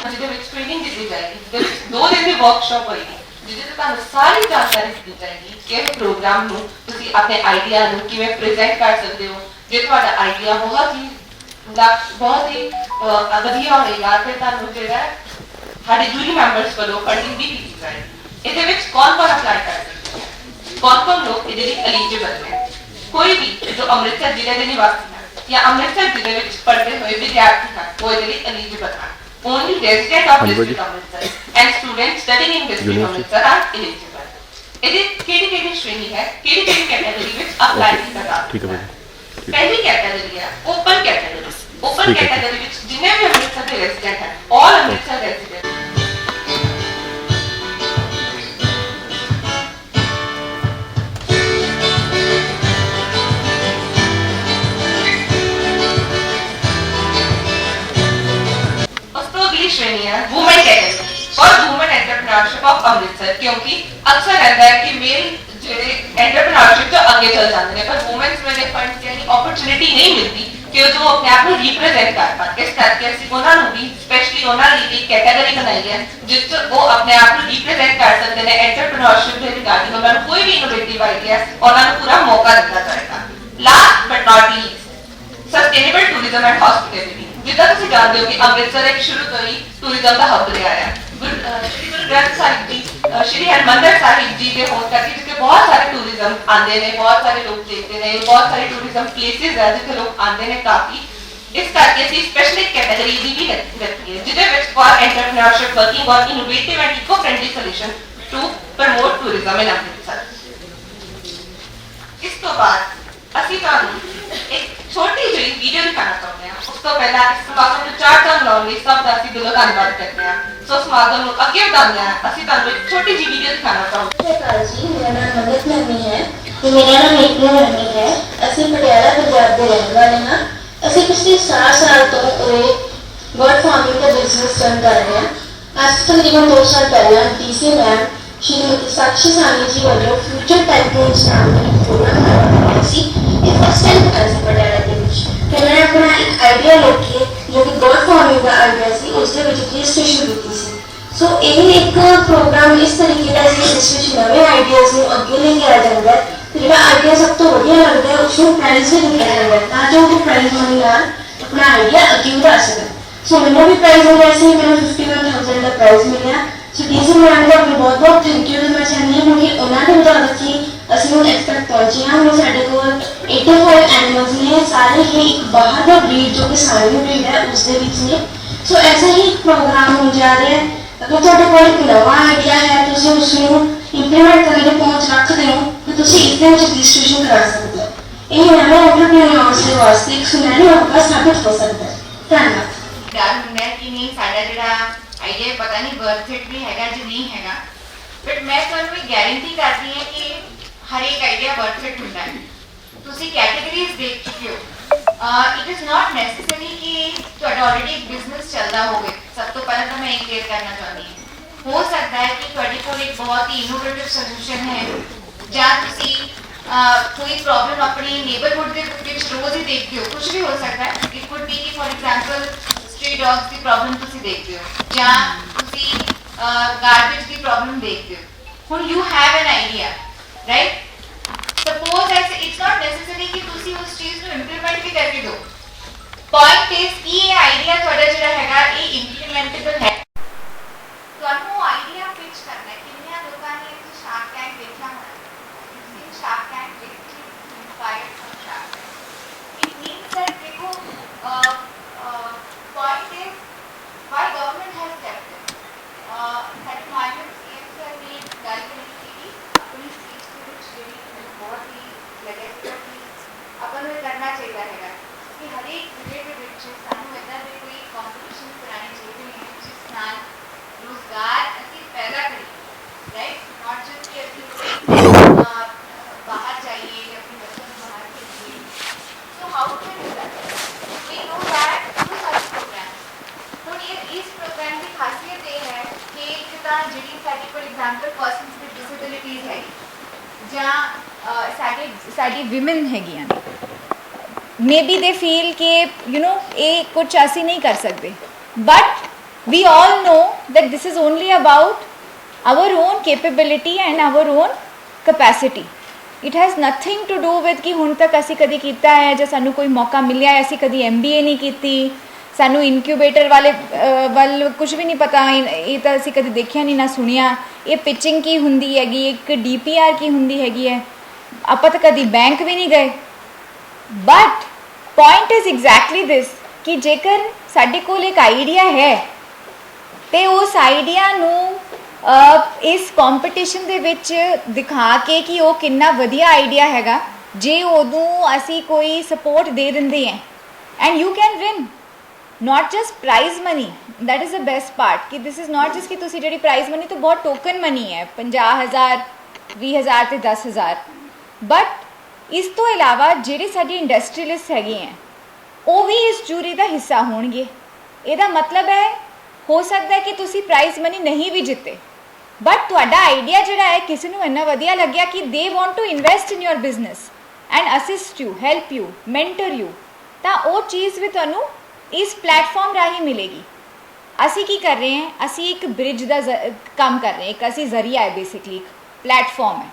ਜਿਹਦੇ ਵਿੱਚ ਟ੍ਰੇਨਿੰਗ ਦਿੱਤੀ ਜਾਏਗੀ, ਜਿਹਦੇ ਵਿੱਚ 2 ਦਿਨ ਦੀ ਵਰਕਸ਼ਾਪ ਹੋਏਗੀ, ਜਿਹਦੇ ਤੇ ਤੁਹਾਨੂੰ ਸਾਰੀ ਜਾਣਕਾਰੀ ਦਿੱਤੀ ਜਾਏਗੀ ਕਿ ਇਸ ਪ੍ਰੋਗਰਾਮ ਨੂੰ ਤੁਸੀਂ ਆਪਣੇ ਆਈਡੀਆ ਨੂੰ ਕਿਵੇਂ ਪ੍ਰੈਜ਼ੈਂਟ ਕਰ ਸਕਦੇ ਹੋ। ਜੇ ਤੁਹਾਡਾ ਆਈਡੀਆ ਬਹੁਤ ਹੀ ਵਧੀਆ ਹੋਏਗਾ ਤੇ ਤੁਹਾਨੂੰ ਜਿਹੜਾ ਸਾਡੇ ਜੂਰੀ ਮੈਂਬਰਸ ਵੱਲੋਂ ਫੰਡਿੰਗ ਵੀ ਕੀਤੀ ਜਾਏਗੀ। ਇਹਦੇ ਵਿੱਚ ਕੌਣ ਅਪਲਾਈ ਕਰ ਸਕਦੇ ਹੈ, ਕੌਣ ਲੋਕ ਇਹਦੇ ਲਈ ਐਲੀਜੀਬਲ ਹੈ। ਕੋਈ ਵੀ ਜੋ ਅੰਮ੍ਰਿਤਸਰ ਜ਼ਿਲ੍ਹੇ ਦੇ ਨਿਵਾਸੀ ਹਨ ਜਾਂ ਅੰਮ੍ਰਿਤਸਰ ਜ਼ਿਲ੍ਹੇ ਵਿੱਚ ਪੜ੍ਹਦੇ ਹੋਏ ਵਿਦਿਆਰਥੀ ਹਨ, ਉਹ ਇਹਦੇ ਲਈ ਐਲੀਜੀਬਲ ਹਨ। Only resident of district Amritsar and students studying in district Amritsar are eligible. ਇਹਦੀ ਕਿਹੜੀ ਸ਼੍ਰੇਣੀ ਹੈ, ਕਿਹੜੀ ਕੈਟਾਗਰੀ ਵਿੱਚ ਅਪਲਾਈ ਕੀਤਾ ਜਾ ਸਕਦਾ ਹੈ। ਪਹਿਲੀ ਕੈਟਾਗਰੀ ਹੈ ਓਪਨ ਕੈਟਾਗਰੀ। ਓਪਨ ਕੈਟਾਗਰੀ ਵਿੱਚ ਜਿੰਨੇ ਵੀ ਅੰਮ੍ਰਿਤਸਰ ਦੇ ਰੈਜ਼ੀਡੈਂਟ ਹਨ, all ਅੰਮ੍ਰਿਤਸਰ ਰੈਜ਼ੀਡੈਂਟ श्रेणी है वुमेन कैटेगरी और वुमेन एंटरप्रेन्योरशिप ऑफ अमृतसर, क्योंकि अक्सर रहता है कि मेल जेडे एंटरप्रेन्योरशिप तो आगे चल जाते हैं पर वुमेन्स में फंड्स यानी अपॉर्चुनिटी नहीं मिलती कि जो अपने आप को रिप्रेजेंट कर पाते। इस करके ਅਸੀਂ ਉਹਨਾਂ ਨੂੰ ਵੀ ਸਪੈਸ਼ਲੀ ਉਹਨਾਂ ਲਈ ਕੈਟਾਗਰੀ ਬਣਾਈ ਹੈ ਜਿਸ ਵਿੱਚ ਉਹ ਆਪਣੇ ਆਪ ਨੂੰ ਰਿਪਰੈਜ਼ੈਂਟ ਕਰ ਸਕਦੇ ਨੇ। ਐਂਟਰਪ੍ਰੀਨਿਓਰਸ਼ਿਪ ਦੇ ਰਿਗਾਰਡਿੰਗ ਉਹਨਾਂ ਨੂੰ ਕੋਈ ਵੀ ਇਨੋਵੇਟਿਵ ਆਈਡੀਆ ਉਹਨਾਂ ਨੂੰ ਪੂਰਾ ਮੌਕਾ ਦਿੱਤਾ ਜਾਏਗਾ। Last but not least sustainable tourism and hospitality. ਜਿੱਦਾਂ ਤੁਸੀਂ ਜਾਣਦੇ ਹੋ ਕਿ ਅੰਮ੍ਰਿਤਸਰ ਇੱਕ ਸ਼ੁਰੂ ਤੋਂ ਹੀ ਟੂਰਿਜ਼ਮ ਦਾ ਹੱਬ ਰਿਹਾ ਹੈ। श्री गुरु ग्रंथ साहिब जी, श्री हरमंदिर साहिब जी के होने करके जिसके बहुत सारे टूरिज्म आते हैं, बहुत सारे लोग देखते हैं, बहुत सारे टूरिज्म प्लेसेस है जिसे लोग आते हैं काफी। इस करके ਅਸੀਂ स्पेशलिस्ट कैटेगरी ਦੀ ਵੀ ਰੱਖੀ ਹੈ ਜਿਹਦੇ ਵਿੱਚ for entrepreneurship working on innovative and eco friendly solution to promote tourism in Amritsar. ਇਸ ਤੋਂ ਬਾਅਦ ਅਸੀਂ ਤੁਹਾਨੂੰ ਇੱਕ ਛੋਟੀ ਜਿਹੀ ਵੀਡੀਓ ਦਿਖਾਣਾ ਚਾਹੁੰਦੇ ਹਾਂ। ਉਸ ਤੋਂ ਪਹਿਲਾਂ ਇਸ ਸਮਾਗਮ ਨੂੰ ਚਾਰ ਚੰਨ ਲਾਉਣ ਲਈ ਸਭ ਦਾ ਅਸੀਂ ਦਿਲੋਂ ਧੰਨਵਾਦ ਕਰਦੇ ਹਾਂ। ਸੋ ਸਮਾਗਮ ਨੂੰ ਅੱਗੇ ਵਧਾਉਂਦੇ ਹਾਂ, ਅਸੀਂ ਤੁਹਾਨੂੰ ਇੱਕ ਛੋਟੀ ਜਿਹੀ ਵੀਡੀਓ ਦਿਖਾਣਾ ਚਾਹੁੰਦੇ ਹਾਂ। ਜੀ ਮੇਰਾ ਨਾਮ ਮੰਗਤ ਨਰਮੀ ਹੈ ਤੇ ਮੇਰਾ ਨਾਮ ਏਕਮਾ ਨਰਮੀ ਹੈ। ਅਸੀਂ ਪਟਿਆਲਾ ਪੰਜਾਬ ਦੇ ਰਹਿਣ ਵਾਲੇ ਹਾਂ। ਅਸੀਂ ਪਿਛਲੇ 4 ਸਾਲ ਤੋਂ ਬਰਡ ਫਾਰਮਿੰਗ ਦਾ ਬਿਜ਼ਨਸ ਰਨ ਕਰ ਰਹੇ ਹਾਂ। ਅੱਜ ਤਕਰੀਬਨ 2 ਸਾਲ ਪਹਿਲਾਂ ਡੀਸੀ ਮੈਮ ਸ਼੍ਰੀਮਤੀ ਸਾਕਸ਼ੀ ਸਾਨੀ ਜੀ ਵੱਲੋਂ ਫਿਊਚਰ ਟਾਈਕੂਨਸ ਨਾਮ ਦਾ ਪ੍ਰੋਗਰਾਮ ਕਰਵਾਇਆ ਸੀ। ਇਹ ਫਸਟ ਟਾਈਮ ਹੋਇਆ ਸੀ ਪਟਿਆਲਾ ਦੇ ਵਿੱਚ ਤੇ ਮੈਂ ਆਪਣਾ ਇੱਕ ਆਈਡੀਆ ਲੈ ਕੇ ਜੋ ਕਿ ਬਰਡ ਫਾਰਮਿੰਗ ਦਾ ਆਈਡੀਆ ਸੀ ਉਸ ਦੇ ਵਿੱਚ ਰਜਿਸਟ੍ਰੇਸ਼ਨ ਕੀਤੀ ਸੀ। ਸੋ ਇਹ ਇੱਕ ਪ੍ਰੋਗਰਾਮ ਇਸ ਤਰੀਕੇ ਦਾ ਜਿਸ ਵਿੱਚ ਨਵੇਂ ਆਈਡੀਆਜ਼ ਨੂੰ ਅੱਗੇ ਲੈ ਕੇ ਆ ਜਾਂਦਾ ਹੈ। ਜਿਹੜਾ ਆਈਡੀਆ ਸਭ ਤੋਂ ਵਧੀਆ ਲੱਗਦਾ ਹੈ ਉਸ ਨੂੰ ਪ੍ਰਾਈਜ਼ ਵੀ ਦਿੱਤਾ ਜਾਂਦਾ ਹੈ ਤਾਂ ਜੋ ਉਹ ਪ੍ਰਾਈਜ਼ ਮਨੀ ਨਾਲ ਆਪਣਾ ਆਈਡੀਆ ਅੱਗੇ ਵਧਾ ਸਕਣ। ਸੋ ਮੈਨੂੰ ਵੀ ਪ੍ਰਾਈਜ਼ ਮਿਲਿਆ ਸੀ, ਮੈਨੂੰ 51,000 ਦਾ ਪ੍ਰਾਈਜ਼ ਮਿਲਿਆ। ਸੋ ਡੀਸੀ ਮੈਮ ਦਾ ਬਹੁਤ ਬਹੁਤ ਥੈਂਕ ਯੂ ਦੇਣਾ ਚਾਹੁੰਦੀ ਹਾਂ ਕਿਉਂਕਿ ਉਹਨਾਂ ਦੇ ਬਦੌਲਤ ਹੀ ਅਸੀਂ ਹੁਣ ਇੱਥੇ ਤੱਕ ਪਹੁੰਚੇ ਹਾਂ। ਹੁਣ ਸਾਡੇ ਕੋਲ 85 ਐਨੀਮਲਸ ਨੇ, ਸਾਰੇ ਹੀ ਇੱਕ ਬਾਹਰ ਦਾ ਬਰੀਡ ਜੋ ਕਿ ਸਾਰੀ ਬਰੀਡ ਹੈ ਉਸ ਦੇ ਵਿੱਚ ਨੇ। ਸੋ ਐਸਾ ਹੀ ਇੱਕ ਪ੍ਰੋਗਰਾਮ ਹੋਣ ਜਾ ਰਿਹਾ ਹੈ। ਅਗਰ ਤੁਹਾਡੇ ਕੋਲ ਇੱਕ ਨਵਾਂ ਆਈਡੀਆ ਹੈ ਤੁਸੀਂ ਉਸ ਨੂੰ ਇੰਪਲੀਮੈਂਟ ਕਰਨ ਦੀ ਪਹੁੰਚ ਰੱਖਦੇ ਹੋ ਤਾਂ ਤੁਸੀਂ ਇਸ ਦੇ ਵਿੱਚ ਰਜਿਸਟ੍ਰੇਸ਼ਨ ਕਰਾ ਸਕਦੇ ਹੋ। ਇਹ ਨਵੇਂ ਐਂਟਰਪ੍ਰੀਨਿਓਰਸ ਦੇ ਵਾਸਤੇ ਇੱਕ ਸੁਨਹਿਰੀ ਮੌਕਾ ਸਾਬਿਤ ਹੋ ਸਕਦਾ ਹੈ। ਧੰਨਵਾਦ। ਡਰ ਹੁੰਦਾ ਕਿ ਨਹੀਂ ਸਾਡਾ ਜਿਹੜਾ ਆਈਡੀਆ ਪਤਾ ਨਹੀਂ ਵਰਥ ਇਟ ਵੀ ਹੈਗਾ ਜਾਂ ਨਹੀਂ ਹੈਗਾ, ਬਟ ਮੈਂ ਤੁਹਾਨੂੰ ਇਹ ਗਾਰੰਟੀ ਕਰਦੀ ਹਾਂ ਕਿ ਹਰ ਇੱਕ ਆਈਡੀਆ ਵਰਥ ਇਟ ਹੁੰਦਾ ਹੈ। ਤੁਸੀਂ ਕੈਟੇਗਰੀਜ਼ ਦੇਖ ਚੁੱਕੇ ਹੋ। ਇਟ ਇਜ਼ ਨਾਟ ਨੈਸੈਸਰੀ ਕਿ ਤੁਹਾਡਾ ਆਲਰੇਡੀ ਇੱਕ ਬਿਜ਼ਨਸ ਚੱਲਦਾ ਹੋਵੇ। ਸਭ ਤੋਂ ਪਹਿਲਾਂ ਤਾਂ ਮੈਂ ਇਹ ਕਲੀਅਰ ਕਰਨਾ ਚਾਹੁੰਦੀ ਹਾਂ। ਹੋ ਸਕਦਾ ਹੈ ਕਿ ਤੁਹਾਡੇ ਕੋਲ ਇੱਕ ਬਹੁਤ ਹੀ ਇਨੋਵੇਟਿਵ ਸੋਲੂਸ਼ਨ ਹੈ ਜਾਂ ਤੁਸੀਂ ਕੋਈ ਪ੍ਰੋਬਲਮ ਆਪਣੀ ਨੇਬਰਹੁੱਡ ਦੇ ਵਿੱਚ ਰੋਜ਼ ਹੀ ਦੇਖਦੇ ਹੋ। ਕੁਝ ਵੀ ਹੋ ਸਕਦਾ ਹੈ। ਇਟ ਕੁਡ ਬੀ ਕਿ for example stray dogs the problem ਤੁਸੀਂ ਦੇਖਦੇ ਹੋ ਜਾਂ ਤੁਸੀਂ ਗਾਰਬੇਜ ਦੀ ਪ੍ਰੋਬਲਮ ਦੇਖਦੇ ਹੋ। ਹੁਣ you have an idea right. Suppose it's not necessary ਕਿ ਤੁਸੀਂ ਉਸ ਚੀਜ਼ ਨੂੰ ਇੰਪਲੀਮੈਂਟ ਵੀ ਕਰਕੇ ਦਿਓ। ਪੁਆਇੰਟ ਇਜ਼ ਕਿ ਇਹ ਆਈਡੀਆ ਤੁਹਾਡਾ ਜਿਹੜਾ ਹੈਗਾ ਇਹ ਇੰਪਲੀਮੈਂਟੇਬਲ ਹੈ। ਤੁਹਾਨੂੰ ਆਈਡੀਆ ਪਿਚ ਕਰਨਾ ਹੈ। ਕਿੰਨੇ ਲੋਕਾਂ ਨੇ ਇਸ ਸ਼ਾਰਕ ਟੈਂਕ ਦੇਖਿਆ ਹੋਣਾ? ਸ਼ਾਰਕ ਟੈਂਕ ਦੇਖ ਕੇ inspired from shark tank. It means that देखो point is why government has kept it. That माध्यम से अपनी ਗੱਲ ਕਰੀ ਆਪਣੀ ਸਪੀਚ ਦੇ ਵਿੱਚ ਜਿਹੜੀ ਬਹੁਤ ਹੀ ਲੱਗਿਆ ਕਿ ਆਪਾਂ ਨੂੰ ਇਹ ਕਰਨਾ ਚਾਹੀਦਾ ਹੈਗਾ ਕਿ ਹਰੇਕ ਜ਼ਿਲ੍ਹੇ ਦੇ ਵਿੱਚ ਸਾਨੂੰ ਇੱਦਾਂ ਦੇ ਕੋਈ ਕੰਪੀਟੀਸ਼ਨ ਕਰਾਉਣੇ ਚਾਹੀਦੇ ਨੇ ਜਿਸ ਨਾਲ ਰੋਜ਼ਗਾਰ ਅਸੀਂ ਪੈਦਾ ਕਰੀਏ ਰਾਈਟ। ਨॉट जस्ट कि ਅਸੀਂ ਬਾਹਰ ਜਾਈਏ ਆਪਣੀ ਬੱਚਿਆਂ ਨੂੰ ਬਾਹਰ ਭੇਜੀਏ। So how can we that? We know that through such programs. ਹੁਣ ਇਸ ਪ੍ਰੋਗਰਾਮ ਦੀ ਖਾਸੀਅਤ ਇਹ ਹੈ ਕਿ ਜਿੱਦਾਂ ਜਿਹੜੀ ਸਾਡੀ ਫॉर एग्जांपल ਪਰਸਨਸ ਦੀ ਹਸਪਿਟੈਲਿਟੀਜ਼ ਹੈ ਜਾਂ ਸਾਡੀ ਵਿਮਨ ਹੈਗੀਆਂ ਨੇ, ਮੇਬੀ ਦੇ ਫੀਲ ਕਿ ਇਹ ਕੁਝ ਅਸੀਂ ਨਹੀਂ ਕਰ ਸਕਦੇ, but we all know that this is only about our own capability and our own capacity. It has nothing to do with कि ਹੁਣ ਤੱਕ ਅਸੀਂ ਕਦੀ ਕੀਤਾ ਹੈ ਜਾਂ ਸਾਨੂੰ ਕੋਈ ਮੌਕਾ ਮਿਲਿਆ ਹੈ, ਅਸੀਂ ਕਦੀ MBA ਨਹੀਂ ਕੀਤੀ, ਸਾਨੂੰ ਇਨਕਿਊਬੇਟਰ ਵਾਲੇ ਵੱਲ ਕੁਝ ਵੀ ਨਹੀਂ ਪਤਾ, ਇਹ ਤਾਂ ਅਸੀਂ ਕਦੇ ਦੇਖਿਆ ਨਹੀਂ ਨਾ ਸੁਣਿਆ, ਇਹ ਪਿਚਿੰਗ ਕੀ ਹੁੰਦੀ ਹੈਗੀ, ਇੱਕ DPR ਕੀ ਹੁੰਦੀ ਹੈਗੀ ਹੈ, ਆਪਾਂ ਤਾਂ ਕਦੀ ਬੈਂਕ ਵੀ ਨਹੀਂ ਗਏ। ਬਟ ਪੁਆਇੰਟ ਇਜ਼ ਐਗਜ਼ੈਕਟਲੀ ਦਿਸ ਕਿ ਜੇਕਰ ਸਾਡੇ ਕੋਲ ਇੱਕ ਆਈਡੀਆ ਹੈ ਤੇ ਉਸ ਆਈਡੀਆ ਨੂੰ ਇਸ ਕੰਪੀਟੀਸ਼ਨ ਦੇ ਵਿੱਚ ਦਿਖਾ ਕੇ ਕਿ ਉਹ ਕਿੰਨਾ ਵਧੀਆ ਆਈਡੀਆ ਹੈਗਾ, ਜੇ ਉਦੋਂ ਅਸੀਂ ਕੋਈ ਸਪੋਰਟ ਦੇ ਦਿੰਦੇ ਹਾਂ and you can win not just prize money, that is the best part कि this is not just कि तुसी ਜਿਹੜੀ prize money तो बहुत token money है 50,000 20,000 ਤੇ 10,000, बट ਇਸ ਤੋਂ ਇਲਾਵਾ ਜਿਹੜੇ ਸਾਡੇ ਇੰਡਸਟਰੀਅਲਿਸਟ ਹੈਗੇ ਹੈ ਉਹ ਵੀ ਇਸ ਜੂਰੀ ਦਾ ਹਿੱਸਾ ਹੋਣਗੇ। ਇਹਦਾ ਮਤਲਬ ਹੈ ਹੋ ਸਕਦਾ ਹੈ ਕਿ ਤੁਸੀਂ ਪ੍ਰਾਈਜ਼ ਮਨੀ ਨਹੀਂ ਵੀ ਜਿੱਤੇ, ਬਟ ਤੁਹਾਡਾ ਆਈਡੀਆ ਜਿਹੜਾ ਹੈ ਕਿਸੇ ਨੂੰ ਇੰਨਾ ਵਧੀਆ ਲੱਗਿਆ ਕਿ they want to invest in your business and assist you, help you, mentor you, ਤਾਂ ਉਹ ਚੀਜ਼ ਵੀ ਤੁਹਾਨੂੰ ਇਸ ਪਲੇਟਫਾਰਮ ਰਾਹੀਂ ਮਿਲੇਗੀ। ਅਸੀਂ ਕੀ ਕਰ ਰਹੇ ਹਾਂ, ਅਸੀਂ ਇੱਕ ਬ੍ਰਿਜ ਦਾ ਕੰਮ ਕਰ ਰਹੇ ਹਾਂ, ਇੱਕ ਅਸੀਂ ਜ਼ਰੀਆ ਹੈ, ਬੇਸਿਕਲੀ ਇੱਕ ਪਲੇਟਫਾਰਮ ਹੈ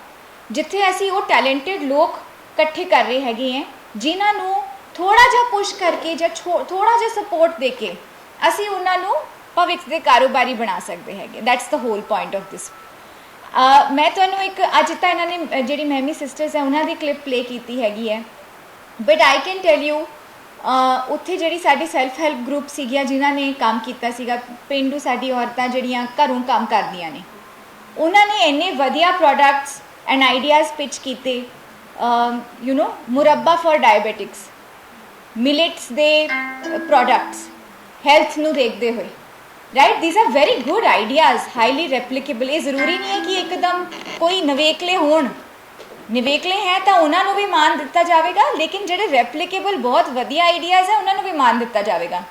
ਜਿੱਥੇ ਅਸੀਂ ਉਹ ਟੈਲੈਂਟਡ ਲੋਕ ਇਕੱਠੇ ਕਰ ਰਹੇ ਹੈਗੇ ਹੈ ਜਿਨ੍ਹਾਂ ਨੂੰ ਥੋੜ੍ਹਾ ਜਿਹਾ ਪੁਸ਼ ਕਰਕੇ ਜਾਂ ਥੋੜ੍ਹਾ ਜਿਹਾ ਸਪੋਰਟ ਦੇ ਕੇ ਅਸੀਂ ਉਹਨਾਂ ਨੂੰ ਭਵਿੱਖ ਦੇ ਕਾਰੋਬਾਰੀ ਬਣਾ ਸਕਦੇ ਹੈਗੇ। That's the hole point of this. ਮੈਂ ਤੁਹਾਨੂੰ ਇੱਕ ਅੱਜ ਤਾਂ ਇਹਨਾਂ ਨੇ ਜਿਹੜੀ ਮਹਿਮੀ ਸਿਸਟਰਸ ਹੈ ਉਹਨਾਂ ਦੀ ਕਲਿੱਪ ਪਲੇ ਕੀਤੀ ਹੈਗੀ ਹੈ, but I can tell you ਉੱਥੇ ਜਿਹੜੀ ਸਾਡੀ ਸੈਲਫ ਹੈਲਪ ਗਰੁੱਪ ਸੀਗੀਆਂ ਜਿਨ੍ਹਾਂ ਨੇ ਕੰਮ ਕੀਤਾ ਸੀਗਾ, ਪੇਂਡੂ ਸਾਡੀ ਔਰਤਾਂ ਜਿਹੜੀਆਂ ਘਰੋਂ ਕੰਮ ਕਰਦੀਆਂ ਨੇ, ਉਹਨਾਂ ਨੇ ਇੰਨੇ ਵਧੀਆ ਪ੍ਰੋਡਕਟਸ ਐਂਡ ਆਈਡੀਆਜ਼ ਪਿਚ ਕੀਤੇ, ਮੁਰੱਬਾ ਫॉर ਡਾਇਬੈਟਿਕਸ, ਮਿਲਟਸ ਦੇ ਪ੍ਰੋਡਕਟਸ ਹੈਲਥ ਨੂੰ ਦੇਖਦੇ ਹੋਏ, right, these are very good ideas, highly replicable. ਇਹ ਜ਼ਰੂਰੀ ਨਹੀਂ ਹੈ ਕਿ ਇੱਕਦਮ ਕੋਈ ਨਵੇਕਲੇ ਹੋਣ, ਨਿਵੇਕਲੇ ਹੈ ਤਾਂ ਉਹਨਾਂ ਨੂੰ ਵੀ ਮਾਣ ਦਿੱਤਾ ਜਾਵੇਗਾ, ਲੇਕਿਨ ਜਿਹੜੇ ਰੈਪਲੀਕੇਬਲ ਬਹੁਤ ਵਧੀਆ ਆਈਡੀਆਜ਼ ਹੈ ਉਹਨਾਂ ਨੂੰ ਵੀ ਮਾਣ ਦਿੱਤਾ ਜਾਵੇਗਾ।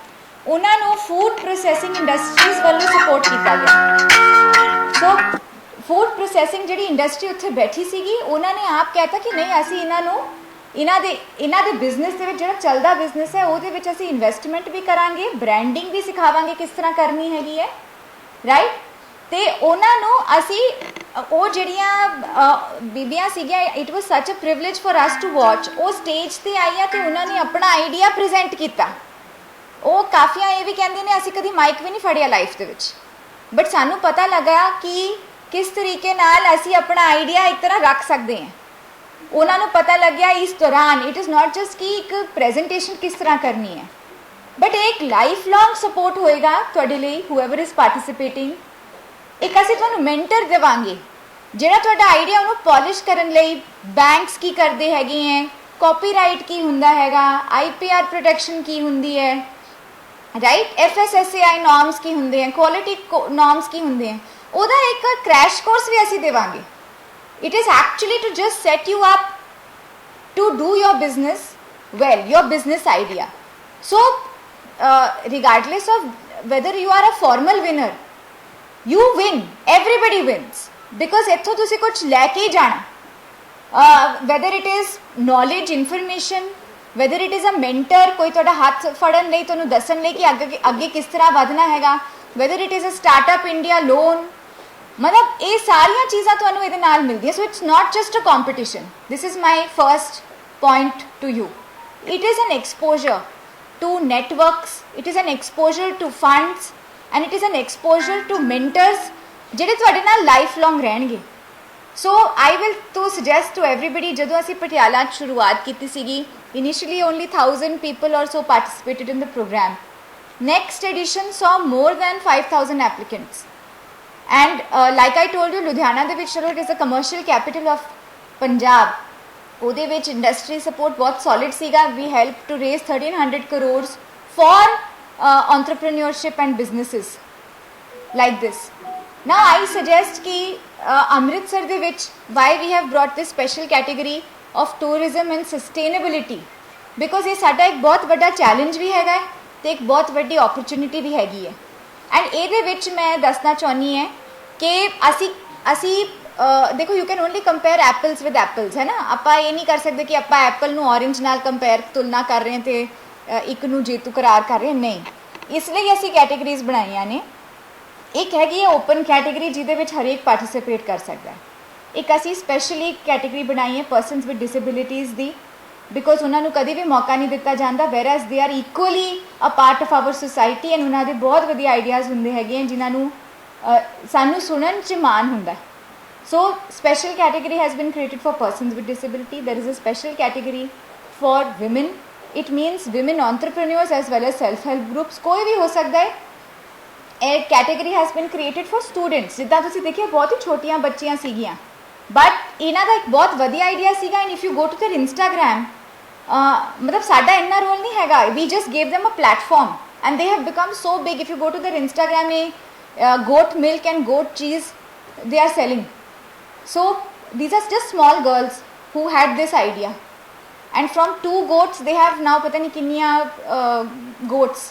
ਉਹਨਾਂ ਨੂੰ ਫੂਡ ਪ੍ਰੋਸੈਸਿੰਗ ਇੰਡਸਟਰੀਜ਼ ਵੱਲੋਂ ਸਪੋਰਟ ਕੀਤਾ ਗਿਆ। ਸੋ ਫੂਡ ਪ੍ਰੋਸੈਸਿੰਗ ਜਿਹੜੀ ਇੰਡਸਟਰੀ ਉੱਥੇ ਬੈਠੀ ਸੀਗੀ, ਉਹਨਾਂ ਨੇ ਆਪ ਕਹਿਤਾ ਕਿ ਨਹੀਂ, ਅਸੀਂ ਇਹਨਾਂ ਦੇ ਬਿਜ਼ਨਸ ਦੇ ਵਿੱਚ ਜਿਹੜਾ ਚੱਲਦਾ ਬਿਜ਼ਨਸ ਹੈ ਉਹਦੇ ਵਿੱਚ ਅਸੀਂ ਇਨਵੈਸਟਮੈਂਟ ਵੀ ਕਰਾਂਗੇ, ਬ੍ਰਾਂਡਿੰਗ ਵੀ ਸਿਖਾਵਾਂਗੇ ਕਿਸ ਤਰ੍ਹਾਂ ਕਰਨੀ ਹੈਗੀ ਹੈ, ਰਾਈਟ। ਤੇ ਉਹਨਾਂ ਨੂੰ ਅਸੀਂ ਉਹ ਜਿਹੜੀਆਂ ਬੀਬੀਆਂ ਸੀਗੀਆਂ, it was such a privilege for us to watch, ਉਹ ਸਟੇਜ ਤੇ ਆਈਆਂ ਤੇ ਉਹਨਾਂ ਨੇ ਆਪਣਾ ਆਈਡੀਆ ਪ੍ਰੈਜ਼ੈਂਟ ਕੀਤਾ। ਉਹ ਕਾਫੀਆਂ ਇਹ ਵੀ ਕਹਿੰਦੇ ਨੇ ਅਸੀਂ ਕਦੀ ਮਾਈਕ ਵੀ ਨਹੀਂ ਫੜਿਆ ਲਾਈਫ ਦੇ ਵਿੱਚ, ਬਟ ਸਾਨੂੰ ਪਤਾ ਲੱਗਾ ਕਿ ਕਿਸ ਤਰੀਕੇ ਨਾਲ ਅਸੀਂ ਆਪਣਾ ਆਈਡੀਆ ਇੱਕ ਤਰ੍ਹਾਂ ਰੱਖ ਸਕਦੇ ਹਾਂ। ਉਹਨਾਂ ਨੂੰ ਪਤਾ ਲੱਗਿਆ ਇਸ ਦੌਰਾਨ ਇਟ ਇਜ਼ ਨਾਟ ਜਸਟ ਕਿ ਇੱਕ ਪ੍ਰੈਜ਼ੈਂਟੇਸ਼ਨ ਕਿਸ ਤਰ੍ਹਾਂ ਕਰਨੀ ਹੈ, ਬਟ ਇੱਕ ਲਾਈਫ ਲੌਂਗ ਸਪੋਰਟ ਹੋਏਗਾ ਤੁਹਾਡੇ ਲਈ, ਹੂਐਵਰ ਇਜ਼ ਪਾਰਟਿਸਿਪੇਟਿੰਗ। ਇੱਕ ਅਸੀਂ ਤੁਹਾਨੂੰ ਮੈਂਟਰ ਦੇਵਾਂਗੇ ਜਿਹੜਾ ਤੁਹਾਡਾ ਆਈਡੀਆ ਉਹਨੂੰ ਪੋਲਿਸ਼ ਕਰਨ ਲਈ, ਬੈਂਕਸ ਕੀ ਕਰਦੇ ਹੈਗੇ ਹੈ, ਕਾਪੀਰਾਈਟ ਕੀ ਹੁੰਦਾ ਹੈਗਾ, IPR ਪ੍ਰੋਟੈਕਸ਼ਨ ਕੀ ਹੁੰਦੀ ਹੈ, ਰਾਈਟ, FSSAI ਨੋਰਮਸ ਕੀ ਹੁੰਦੇ ਹੈ, ਕੁਆਲਿਟੀ ਨੋਰਮਸ ਕੀ ਹੁੰਦੇ ਹੈ, ਉਹਦਾ ਇੱਕ ਕ੍ਰੈਸ਼ ਕੋਰਸ ਵੀ ਅਸੀਂ ਦੇਵਾਂਗੇ। It is actually to just set you up to do your business well, your business idea. So, regardless of whether you are a formal winner, you win, everybody wins, because ਇੱਥੋਂ ਤੁਸੀਂ ਕੁਝ ਲੈ ਕੇ ਜਾਣਾ, whether it is knowledge, information, whether it is a mentor, ਕੋਈ ਤੁਹਾਡਾ ਹੱਥ ਫੜਨ ਲਈ, ਤੁਹਾਨੂੰ ਦੱਸਣ ਲਈ ਕਿ ਅੱਗੇ ਕਿਸ ਤਰ੍ਹਾਂ ਵਧਣਾ ਹੈਗਾ, whether it is a startup India loan, ਮਤਲਬ ਇਹ ਸਾਰੀਆਂ ਚੀਜ਼ਾਂ ਤੁਹਾਨੂੰ ਇਹਦੇ ਨਾਲ ਮਿਲਦੀਆਂ। So it's not just a competition, this is my first point to you. It is an exposure to networks, it is an exposure to funds and it is an exposure to mentors ਜਿਹੜੇ ਤੁਹਾਡੇ ਨਾਲ life long ਰਹਿਣਗੇ। So I will to suggest to everybody, ਜਦੋਂ ਅਸੀਂ ਪਟਿਆਲਾ 'ਚ ਸ਼ੁਰੂਆਤ ਕੀਤੀ ਸੀਗੀ, initially only 1000 people or so participated in the program. Next edition so more than 5000 applicants. And like I told you, Ludhiana ਦੇ ਵਿੱਚ ਚਲੋ it is a commercial capital of Punjab, ਉਹਦੇ ਵਿੱਚ ਇੰਡਸਟਰੀ ਸਪੋਰਟ ਬਹੁਤ ਸੋਲਿਡ ਸੀਗਾ। We help to raise 1300 crores for entrepreneurship and businesses like this. Now I suggest ਕਿ ਅੰਮ੍ਰਿਤਸਰ ਦੇ ਵਿੱਚ why we have brought this special category of tourism and sustainability, because ਇਹ ਸਾਡਾ ਇੱਕ ਬਹੁਤ ਵੱਡਾ ਚੈਲੰਜ ਵੀ ਹੈਗਾ ਤੇ ਇੱਕ ਬਹੁਤ ਵੱਡੀ ਓਪਰਚੁਨਿਟੀ ਵੀ ਹੈਗੀ ਹੈ। ਐਂਡ ਇਹਦੇ ਵਿੱਚ ਮੈਂ ਦੱਸਣਾ ਚਾਹੁੰਦੀ ਹਾਂ ਕਿ ਅਸੀਂ देखो you can only compare apples with apples है ना, ਆਪਾਂ ਇਹ ਨਹੀਂ ਕਰ ਸਕਦੇ ਕਿ ਆਪਾਂ ਐਪਲ ਨੂੰ ਔਰੇਂਜ ਨਾਲ ਕੰਪੇਅਰ ਤੁਲਨਾ ਕਰ ਰਹੇ ਹਾਂ ਤੇ ਇੱਕ ਨੂੰ ਜੇਤੂ ਕਰਾਰ ਕਰ ਰਹੇ ਹਾਂ, ਨਹੀਂ। ਇਸ ਲਈ ਅਸੀਂ ਕੈਟੇਗਰੀਜ਼ ਬਣਾਈਆਂ ਨੇ। ਇੱਕ ਹੈਗੀ ਹੈ ਓਪਨ ਕੈਟੇਗਰੀ ਜਿਹਦੇ ਵਿੱਚ ਹਰੇਕ ਪਾਰਟਿਸਿਪੇਟ ਕਰ ਸਕਦਾ ਹੈ। ਇੱਕ ਅਸੀਂ ਸਪੈਸ਼ਲੀ ਕੈਟੇਗਰੀ ਬਣਾਈ ਹੈ persons with disabilities the, because ਉਹਨਾਂ ਨੂੰ ਕਦੇ ਵੀ ਮੌਕਾ ਨਹੀਂ ਦਿੱਤਾ ਜਾਂਦਾ, whereas they are equally a part of our society and ਉਹਨਾਂ ਦੇ ਬਹੁਤ ਵਧੀਆ ਆਈਡੀਆਜ਼ ਹੁੰਦੇ ਹੈਗੇ ਆ ਜਿਨ੍ਹਾਂ ਨੂੰ ਸਾਨੂੰ ਸੁਣਨ 'ਚ ਮਾਣ ਹੁੰਦਾ। So special category has been created for persons with disability. There is a special category for women. It means women entrepreneurs as well as self-help groups. कोई भी हो सकता है। A category has been created for students. जिद्दां तुसीं देखिए बहुत ही छोटियां बच्चियां सीगियां, but इन्हां दा एक बहुत वधिया आइडिया सीगा। And if you go to their Instagram, मतलब साडा इन्ना रोल नहीं हैगा. We just gave them a platform and they have become so big. If you go to their Instagram, goat milk and goat cheese they are selling. So these are just small girls who had this idea, and from 2 goats they have now pata nahi kinniya goats.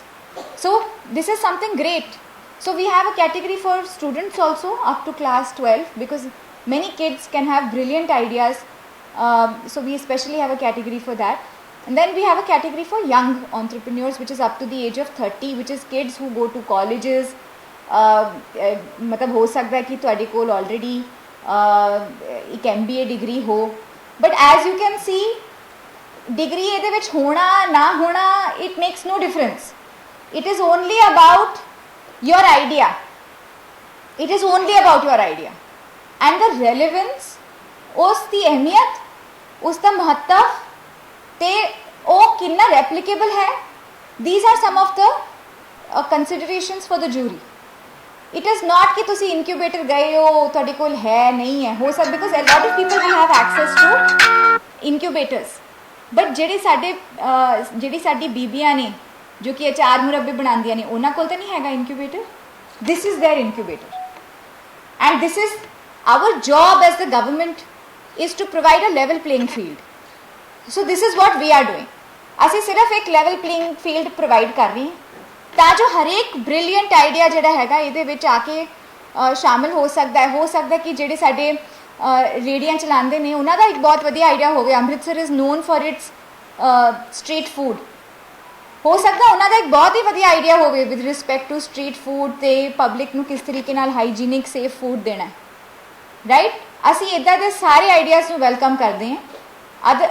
So this is something great. So we have a category for students also up to class 12 because many kids can have brilliant ideas. So we especially have a category for that. And then we have a category for young entrepreneurs which is up to the age of 30, which is kids who go to colleges. मतलब हो सकता है कि तुहाडे कोल already एक MBA degree हो, but as you can see degree ਇਹਦੇ ਵਿੱਚ ਹੋਣਾ ਨਾ ਹੋਣਾ it makes no difference. It is only about your idea. It is only about your idea and the relevance, उसकी अहमियत, उसका महत्व ते ਉਹ कितना रेप्लीकेबल है. These are some of the considerations for the jury. It is not कि तुसी इनक्यूबेटर गए हो तुहाडे कोल है नहीं है, हो सकता because a lot of people will have access to incubators, but ਜਿਹੜੀ ਸਾਡੀ ਬੀਬੀਆਂ ਨੇ ਜੋ ਕਿ ਅਚਾਰ ਮੁਰੱਬੇ ਬਣਾਉਂਦੀਆਂ ਨੇ ਉਹਨਾਂ ਕੋਲ ਤਾਂ ਨਹੀਂ ਹੈਗਾ incubator. This is their incubator and this is our job as the government is to provide a level playing field. So this is what we are doing. ਅਸੀਂ ਸਿਰਫ ਇੱਕ ਲੈਵਲ ਪਲੇਇੰਗ ਫੀਲਡ ਪ੍ਰੋਵਾਈਡ ਕਰ ਰਹੇ ਹਾਂ ਤਾਂ ਜੋ ਹਰੇਕ brilliant idea ਜਿਹੜਾ ਹੈਗਾ ਇਹਦੇ ਵਿੱਚ ਆ ਕੇ ਸ਼ਾਮਿਲ ਹੋ ਸਕਦਾ ਕਿ ਜਿਹੜੇ ਸਾਡੇ ਰੇਹੜੀਆਂ ਚਲਾਉਂਦੇ ਨੇ ਉਹਨਾਂ ਦਾ ਇੱਕ ਬਹੁਤ ਵਧੀਆ ਆਈਡੀਆ ਹੋਵੇ. Amritsar is non for it's street food. ਹੋ ਸਕਦਾ ਉਹਨਾਂ ਦਾ ਇੱਕ ਬਹੁਤ ਹੀ ਵਧੀਆ ਆਈਡੀਆ ਹੋਵੇ with respect to street food ਤੇ ਪਬਲਿਕ ਨੂੰ ਕਿਸ ਤਰੀਕੇ ਨਾਲ ਹਾਈਜੀਨਿਕ ਸੇਫ ਫੂਡ ਦੇਣਾ, ਰਾਈਟ. ਅਸੀਂ ਇੱਦਾਂ ਦੇ ਸਾਰੇ ਆਈਡੀਆਜ਼ ਨੂੰ ਵੈਲਕਮ ਕਰਦੇ ਹਾਂ.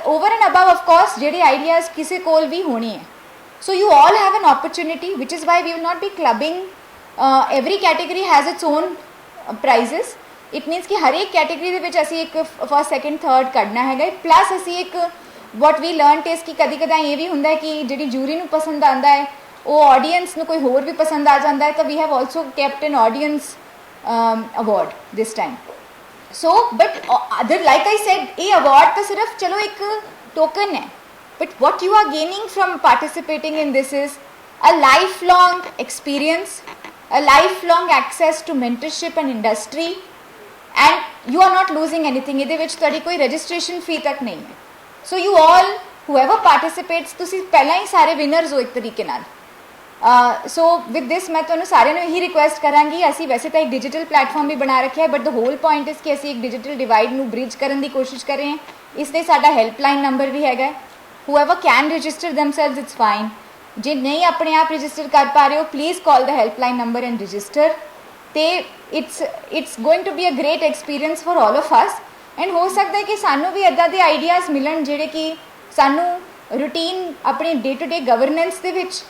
Over and above of course ਜਿਹੜੇ ਆਈਡੀਆਜ਼ ਕਿਸੇ ਕੋਲ ਵੀ ਹੋਣੇ ਹੈ. So you all have an opportunity, which is why we will not be clubbing. Every category has its own prizes. It means कि हर एक category ਦੇ ਵਿੱਚ ਅਸੀਂ ਇੱਕ first, second, third ਕੱਢਣਾ ਹੈਗਾ. Plus ਅਸੀਂ ਇੱਕ what we learnt is कि ਕਦੀ ਕਦਾਈ ਇਹ ਵੀ ਹੁੰਦਾ ਹੈ ਕਿ ਜਿਹੜੀ ਜੂਰੀ ਨੂੰ ਪਸੰਦ ਆਉਂਦਾ ਹੈ ਉਹ ਆਡੀਅנס ਨੂੰ ਕੋਈ ਹੋਰ ਵੀ ਪਸੰਦ ਆ ਜਾਂਦਾ ਹੈ. ਤਾਂ we have also kept an audience award this time. So but other like I said ਇਹ award ਤਾਂ ਸਿਰਫ ਚਲੋ ਇੱਕ token ਹੈ. But what you are gaining from participating in this is a lifelong experience, a lifelong access to mentorship and industry, and you are not losing anything. ਇਹਦੇ ਵਿੱਚ ਤੁਹਾਡੀ ਕੋਈ registration fee ਤੱਕ ਨਹੀਂ ਹੈ. So you all, whoever participates, ਤੁਸੀਂ ਪਹਿਲਾਂ ਹੀ ਸਾਰੇ winners ਹੋ ਇੱਕ ਤਰੀਕੇ ਨਾਲ. So with this ਮੈਂ ਤੁਹਾਨੂੰ ਸਾਰਿਆਂ ਨੂੰ ਇਹੀ ਰਿਕੁਐਸਟ ਕਰਾਂਗੀ. ਅਸੀਂ ਵੈਸੇ ਤਾਂ ਇੱਕ ਡਿਜੀਟਲ ਪਲੇਟਫਾਰਮ ਵੀ ਬਣਾ ਰੱਖਿਆ ਹੈ, ਬਟ ਦ ਹੋਲ ਪੁਆਇੰਟ ਇਸ ਕਿ ਅਸੀਂ ਇੱਕ ਡਿਜੀਟਲ ਡਿਵਾਈਡ ਨੂੰ ਬ੍ਰਿਜ ਕਰਨ ਦੀ ਕੋਸ਼ਿਸ਼ ਕਰ ਰਹੇ ਹਾਂ. ਇਸ ਲਈ ਸਾਡਾ ਹੈਲਪਲਾਈਨ ਨੰਬਰ ਵੀ ਹੈਗਾ. whoever can register themselves, it's fine. ਜੇ ਨਹੀਂ ਆਪਣੇ ਆਪ ਰਜਿਸਟਰ ਕਰ ਪਾ ਰਹੇ ਹੋ, please call the helpline number and register. ਤੇ it's going to be a great experience for all of us. And ਹੋ ਸਕਦਾ ਹੈ ਕਿ ਸਾਨੂੰ ਵੀ ਇੱਦਾਂ ਦੇ ਆਈਡੀਆਜ਼ ਮਿਲਣ ਜਿਹੜੇ ਕਿ ਸਾਨੂੰ ਰੂਟੀਨ ਆਪਣੇ ਡੇ ਟੂ ਡੇ ਗਵਰਨੈਂਸ ਦੇ ਵਿੱਚ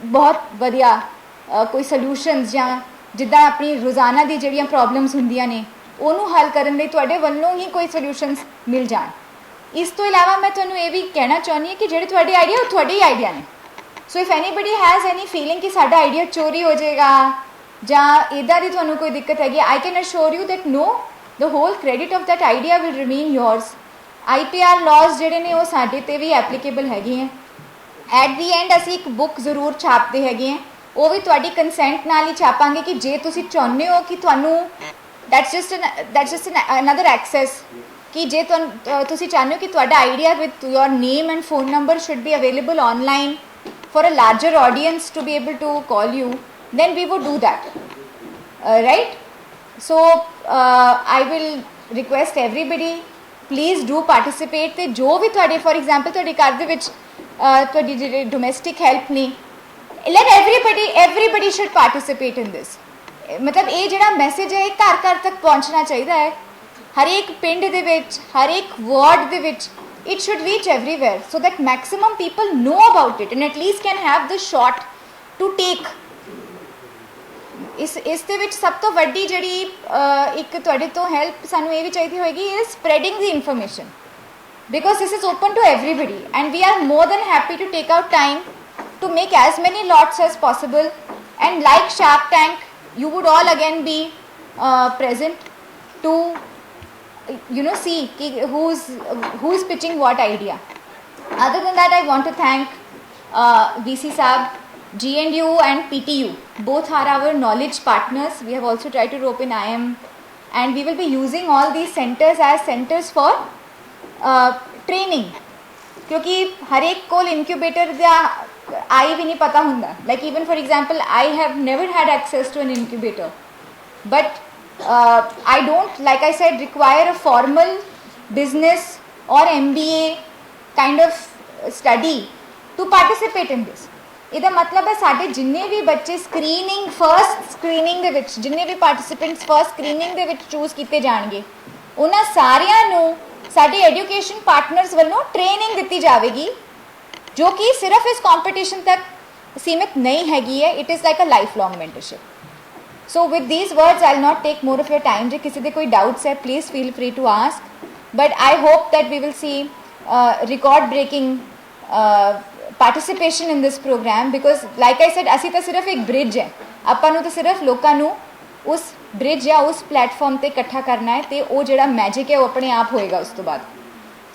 ਬਹੁਤ ਵਧੀਆ ਕੋਈ ਸੋਲਿਊਸ਼ਨਸ ਜਾਂ ਜਿੱਦਾਂ ਆਪਣੀ ਰੋਜ਼ਾਨਾ ਦੀ ਜਿਹੜੀਆਂ ਪ੍ਰੋਬਲਮਸ ਹੁੰਦੀਆਂ ਨੇ ਉਹਨੂੰ ਹੱਲ ਕਰਨ ਲਈ ਤੁਹਾਡੇ ਵੱਲੋਂ ਹੀ ਕੋਈ ਸੋਲਿਊਸ਼ਨਸ ਮਿਲ ਜਾਣ. ਇਸ ਤੋਂ ਇਲਾਵਾ ਮੈਂ ਤੁਹਾਨੂੰ ਇਹ ਵੀ ਕਹਿਣਾ ਚਾਹੁੰਦੀ ਹਾਂ ਕਿ ਜਿਹੜੇ ਤੁਹਾਡੇ ਆਈਡੀਆ ਉਹ ਤੁਹਾਡੇ ਹੀ ਆਈਡੀਆ ਨੇ. ਸੋ if anybody has any feeling ਕਿ ਸਾਡਾ ਆਈਡੀਆ ਚੋਰੀ ਹੋ ਜਾਏਗਾ ਜਾਂ ਇੱਦਾਂ ਦੀ ਤੁਹਾਨੂੰ ਕੋਈ ਦਿੱਕਤ ਹੈਗੀ, I can assure you that no, the whole credit of that idea will remain yours. IPR laws ਜਿਹੜੇ ਨੇ ਉਹ ਸਾਡੇ 'ਤੇ ਵੀ ਐਪਲੀਕੇਬਲ ਹੈਗੇ ਹੈ. ਐਟ ਦੀ ਐਂਡ ਅਸੀਂ ਇੱਕ ਬੁੱਕ ਜ਼ਰੂਰ ਛਾਪਦੇ ਹੈਗੇ ਹਾਂ, ਉਹ ਵੀ ਤੁਹਾਡੀ ਕੰਸੈਂਟ ਨਾਲ ਹੀ ਛਾਪਾਂਗੇ ਕਿ ਜੇ ਤੁਸੀਂ ਚਾਹੁੰਦੇ ਹੋ ਕਿ ਤੁਹਾਨੂੰ ਦੈਟਸ ਜਸਟ ਅਨਦਰ ਐਕਸੈਸ ਕਿ ਜੇ ਤੁਸੀਂ ਚਾਹੁੰਦੇ ਹੋ ਕਿ ਤੁਹਾਡਾ idea with your name and phone number should be available online for a larger audience to be able to call you, then we would do that, right? So I will request everybody please do participate ਤੇ ਜੋ ਵੀ ਤੁਹਾਡੇ for example ਤੁਹਾਡੇ ਘਰ ਦੇ ਵਿੱਚ ਤੁਹਾਡੀ ਜਿਹੜੇ domestic help ਨੇ, let everybody should participate in this. ਮਤਲਬ ਇਹ ਜਿਹੜਾ ਮੈਸੇਜ ਹੈ ਇਹ ਘਰ ਘਰ ਤੱਕ ਪਹੁੰਚਣਾ ਚਾਹੀਦਾ ਹੈ, ਹਰੇਕ ਪਿੰਡ ਦੇ ਵਿੱਚ, ਹਰੇਕ ਵਾਰਡ ਦੇ ਵਿੱਚ. It should reach everywhere so that maximum people know about it and at least can have the shot to take. ਇਸ ਦੇ ਵਿੱਚ ਸਭ ਤੋਂ ਵੱਡੀ ਜਿਹੜੀ ਇੱਕ ਤੁਹਾਡੇ ਤੋਂ ਹੈਲਪ ਸਾਨੂੰ ਇਹ ਵੀ ਚਾਹੀਦੀ ਹੋਏਗੀ is spreading the information, because this is open to everybody and we are more than happy to take out time to make as many lots as possible. And like Shark Tank, you would all again be present to see who's pitching what idea. Other than that, I want to thank VC Saab, GNU and PTU. Both are our knowledge partners. We have also tried to rope in IM, and we will be using all these centers as centers for training. क्योंकि हर एक को incubator ਦਾ आई भी नहीं पता ਹੁੰਦਾ. Like even for example, I have never had access to an incubator, but I don't, like I said, require a formal business or MBA kind of study to participate in this. ਇਹਦਾ ਮਤਲਬ ਹੈ ਸਾਡੇ ਜਿੰਨੇ ਵੀ ਬੱਚੇ first screening ਦੇ ਵਿੱਚ, ਜਿੰਨੇ ਵੀ ਪਾਰਟਿਸਿਪੈਂਟਸ first screening ਦੇ ਵਿੱਚ ਚੂਜ਼ ਕੀਤੇ ਜਾਣਗੇ, ਉਹਨਾਂ ਸਾਰਿਆਂ ਨੂੰ ਸਾਡੇ ਐਜੂਕੇਸ਼ਨ ਪਾਰਟਨਰਸ ਵੱਲੋਂ ਟ੍ਰੇਨਿੰਗ ਦਿੱਤੀ ਜਾਵੇਗੀ, ਜੋ ਕਿ ਸਿਰਫ ਇਸ ਕੰਪੀਟੀਸ਼ਨ ਤੱਕ ਸੀਮਿਤ ਨਹੀਂ ਹੈਗੀ ਹੈ. It is like a lifelong mentorship. So with these words, I'll not take more of your time. ਜੇ ਕਿਸੇ ਦੇ ਕੋਈ doubts ਹੈ, please feel free to ask. But I hope that we will see record-breaking participation in this program, because like I said, ਅਸੀਂ ਤਾਂ ਸਿਰਫ ਇੱਕ bridge ਹੈ. ਆਪਾਂ ਨੂੰ ਤਾਂ ਸਿਰਫ ਲੋਕਾਂ ਨੂੰ ਉਸ bridge ਜਾਂ ਉਸ platform ਤੇ ਇਕੱਠਾ ਕਰਨਾ ਹੈ, ਤੇ ਉਹ ਜਿਹੜਾ magic ਹੈ ਉਹ ਆਪਣੇ ਆਪ ਹੋਏਗਾ ਉਸ ਤੋਂ ਬਾਅਦ.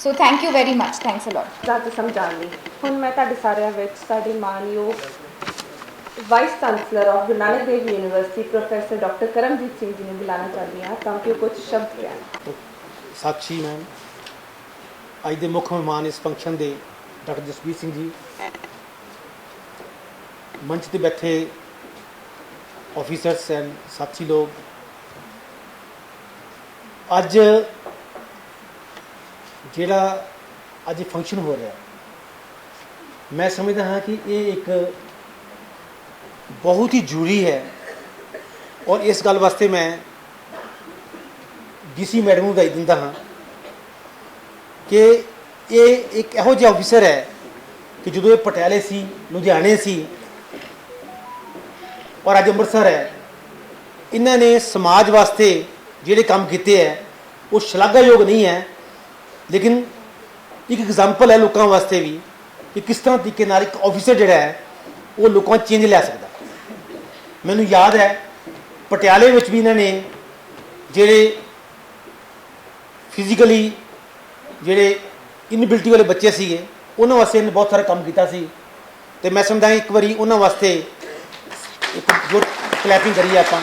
So thank you very much. Thanks a lot. ਜ਼ਿਆਦਾ ਸਮਝਾਉਣ ਲਈ ਹੁਣ ਮੈਂ ਤੁਹਾਡੇ ਸਾਰਿਆਂ ਵਿੱਚ ਸਾਡੇ ਮਾਨਯੋਗ vice chancellor of Guru Nanak Dev university professor doctor Karamjit Singh ji ਨੂੰ ਬੁਲਾਉਣਾ ਚਾਹੁੰਦੀ ਹਾਂ ਤਾਂ ਕਿ ਉਹ ਕੁਝ ਸ਼ਬਦ ਕਹਿਣ. ਸਾਕਸ਼ੀ ਮੈਮ, ਅੱਜ ਦੇ ਮੁੱਖ ਮਹਿਮਾਨ ਇਸ ਫੰਕਸ਼ਨ ਦੇ ਡਾਕਟਰ ਜਸਵੀਰ ਸਿੰਘ ਜੀ, ਮੰਚ ਤੇ ਬੈਠੇ ਆਫੀਸਰਸ ਐਂਡ ਸਾਥੀ ਲੋਕ, ਅੱਜ ਜਿਹੜਾ ਅੱਜ ਫੰਕਸ਼ਨ ਹੋ ਰਿਹਾ, ਮੈਂ ਸਮਝਦਾ ਹਾਂ ਕਿ ਇਹ ਇੱਕ ਬਹੁਤ ਹੀ ਜ਼ਰੂਰੀ ਹੈ. ਔਰ ਇਸ ਗੱਲ ਵਾਸਤੇ ਮੈਂ ਡੀਸੀ ਮੈਡਮ ਨੂੰ ਵਧਾਈ ਦਿੰਦਾ ਹਾਂ ਕਿ ਇਹ ਇੱਕ ਇਹੋ ਜਿਹਾ ਆਫਿਸਰ ਹੈ ਕਿ ਜਦੋਂ ਇਹ ਪਟਿਆਲੇ ਸੀ, ਲੁਧਿਆਣੇ ਸੀ ਔਰ ਅੱਜ ਅੰਮ੍ਰਿਤਸਰ ਹੈ, ਇਹਨਾਂ ਨੇ ਸਮਾਜ ਵਾਸਤੇ ਜਿਹੜੇ ਕੰਮ ਕੀਤੇ ਹੈ ਉਹ ਸ਼ਲਾਘਾਯੋਗ ਨਹੀਂ ਹੈ, ਲੇਕਿਨ ਇੱਕ ਐਗਜ਼ਾਮਪਲ ਹੈ ਲੋਕਾਂ ਵਾਸਤੇ ਵੀ ਕਿ ਕਿਸ ਤਰ੍ਹਾਂ ਤਰੀਕੇ ਨਾਲ ਇੱਕ ਆਫਿਸਰ ਜਿਹੜਾ ਹੈ ਉਹ ਲੋਕਾਂ 'ਚ ਚੇਂਜ ਲੈ ਸਕਦਾ. ਮੈਨੂੰ ਯਾਦ ਹੈ ਪਟਿਆਲੇ ਵਿੱਚ ਵੀ ਇਹਨਾਂ ਨੇ ਜਿਹੜੇ ਫਿਜ਼ੀਕਲੀ ਜਿਹੜੇ ਇਨਐਬਿਲਿਟੀ ਵਾਲੇ ਬੱਚੇ ਸੀਗੇ ਉਹਨਾਂ ਵਾਸਤੇ ਇਹਨੇ ਬਹੁਤ ਸਾਰਾ ਕੰਮ ਕੀਤਾ ਸੀ, ਅਤੇ ਮੈਂ ਸਮਝਦਾ ਇੱਕ ਵਾਰੀ ਉਹਨਾਂ ਵਾਸਤੇ ਇੱਕ ਜੋ ਕਲੈਪਿੰਗ ਕਰੀਏ ਆਪਾਂ.